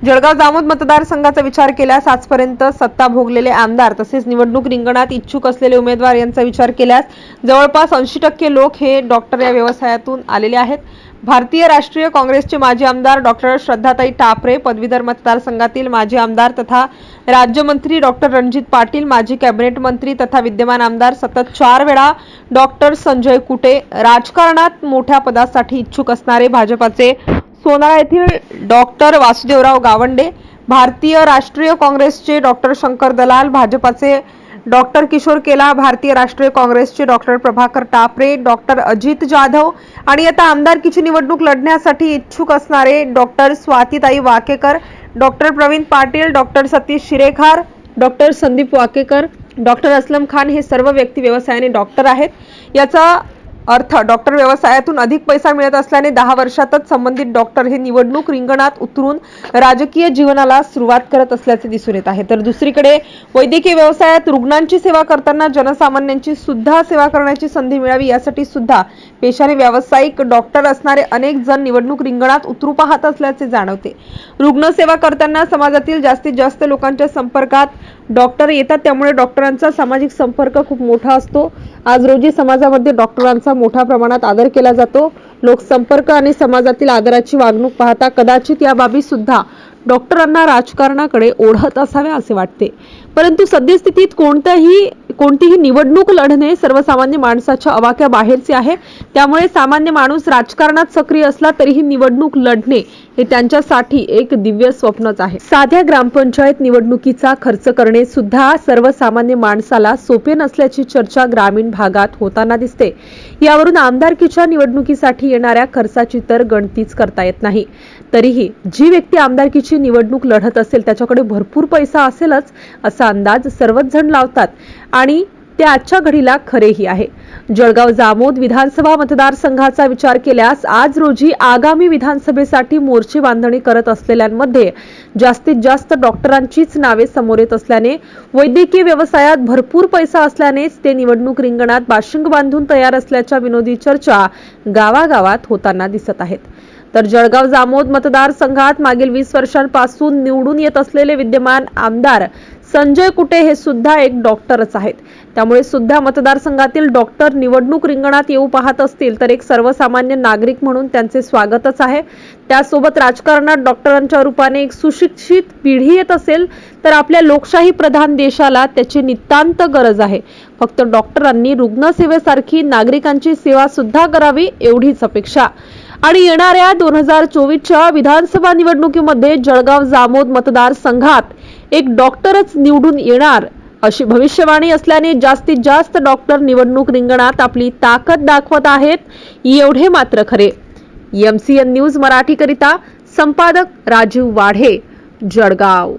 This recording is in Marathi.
जळगाव जामोद मतदारसंघाचा विचार केल्यास आजपर्यंत सत्ता भोगलेले आमदार तसेच निवडणूक रिंगणात इच्छुक असलेले उमेदवार यांचा विचार केल्यास जवळपास 80% लोक हे डॉक्टर या व्यवसायातून आलेले आहेत। भारतीय राष्ट्रीय काँग्रेसचे माजी आमदार डॉक्टर श्रद्धाताई टापरे, पदवीधर मतदारसंघातील माजी आमदार तथा राज्यमंत्री डॉक्टर रणजित पाटील, माजी कॅबिनेट मंत्री तथा विद्यमान आमदार सतत 4 वेळा डॉक्टर संजय कुटे, राजकारणात मोठ्या पदासाठी इच्छुक असणारे भाजपाचे सोनाळा येथील डॉक्टर वासुदेवराव गावंडे, भारतीय राष्ट्रीय काँग्रेसचे डॉक्टर शंकर दलाल, भाजपाचे डॉक्टर किशोर केला, भारतीय राष्ट्रीय काँग्रेसचे डॉक्टर प्रभाकर टापरे, डॉक्टर अजित जाधव आणि आता आमदारकीची निवडणूक लढण्यासाठी इच्छुक असणारे डॉक्टर स्वातीताई Wakekar, doctor Pravin Patil, doctor Satish Shirekhar, doctor Sandeep Wakekar, doctor Aslam Khan हे सर्व व्यक्ती व्यवसायाने डॉक्टर आहेत। याचा अर्थ डॉक्टर व्यवसायातून अधिक पैसा मिळत असल्याने 10 वर्षातच संबंधित डॉक्टर हे निवडणूक रिंगणात उतरून राजकीय जीवनाला सुरुवात करत असल्याचे दिसून येत आहे। तर दुसरीकडे वैद्यकीय व्यवसायात रुग्णांची सेवा करताना जनसामान्यांची सुद्धा सेवा करण्याची संधी मिळावी यासाठी सुद्धा पेशाने व्यावसायिक डॉक्टर असणारे अनेक जण निवडणूक रिंगणात उतरू पाहत असल्याचे जाणवते। रुग्णसेवा करताना समाजातील जास्तीत जास्त लोकांच्या संपर्कात डॉक्टर येतात, त्यामुळे डॉक्टरांचा सामाजिक संपर्क खूप मोठा असतो। आज रोजी समाजामध्ये डॉक्टरांचा मोठ्या प्रमाणात आदर केला जातो। लोकसंपर्क आणि समाजातील आदराची वागणूक पाहता कदाचित या बाबी सुद्धा डॉक्टरांना राजकारणाकडे ओढत असाव्या असे वाटते। परंतु सद्यस्थितीत कोणतीही निवडणूक लढणे सर्वसामान्य माणसाच्या आवाक्याबाहेरचे आहे। त्यामुळे सामान्य माणूस राजकारणात सक्रिय असला तरीही निवडणूक लढणे हे त्यांच्यासाठी एक दिव्य स्वप्नच आहे। साध्या ग्रामपंचायत निवडणुकीचा खर्च करणे सुद्धा सर्वसामान्य माणसाला सोपे नसल्याची चर्चा ग्रामीण भागात होताना दिसते। यावरून आमदारकीच्या निवडणुकीसाठी येणाऱ्या खर्चाची तर गणतीच करता येत नाही। तरीही जी व्यक्ती आमदारकीची निवडणूक लढत असेल त्याच्याकडे भरपूर पैसा असेलच असा अंदाज सर्वच जण लावतात आणि ते आजच्या घडीला खरेही आहे। जळगाव जामोद विधानसभा मतदारसंघाचा विचार केल्यास आज रोजी आगामी विधानसभेसाठी मोर्चे बांधणी करत असलेल्यांमध्ये जास्तीत जास्त डॉक्टरांचीच नावे समोर येत असल्याने वैद्यकीय व्यवसायात भरपूर पैसा असल्यानेच ते निवडणूक रिंगणात बाशिंग बांधून तयार असल्याच्या विनोदी चर्चा गावागावात होताना दिसत आहेत। तर जळगाव जामोद मतदारसंघात मागील 20 वर्षांपासून निवडून येत असलेले विद्यमान आमदार संजय कुटे हे सुद्धा एक डॉक्टरच आहेत। त्यामुळे सुद्धा मतदारसंघातील डॉक्टर निवडणूक रिंगणात येऊ पाहत असतील तर एक सर्वसामान्य नागरिक म्हणून त्यांचे स्वागतच आहे। त्यासोबत राजकारणात डॉक्टरांच्या रूपाने एक सुशिक्षित पिढी येत असेल तर आपल्या लोकशाही प्रधान देशाला त्याची नितांत गरज आहे। फक्त डॉक्टरांनी रुग्णसेवेसारखी नागरिकांची सेवा सुद्धा करावी एवढीच अपेक्षा। आणि येणाऱ्या 2024च्या विधानसभा निवडणुकीमध्ये जळगाव जामोद मतदारसंघात एक डॉक्टरच निवडून येणार अशी भविष्यवाणी असल्याने जास्तीत जास्त डॉक्टर निवडणूक रिंगणात आपली ताकद दाखवत आहेत एवढे मात्र खरे। MCN न्यूज मराठी करिता संपादक राजीव वाढे, जळगाव।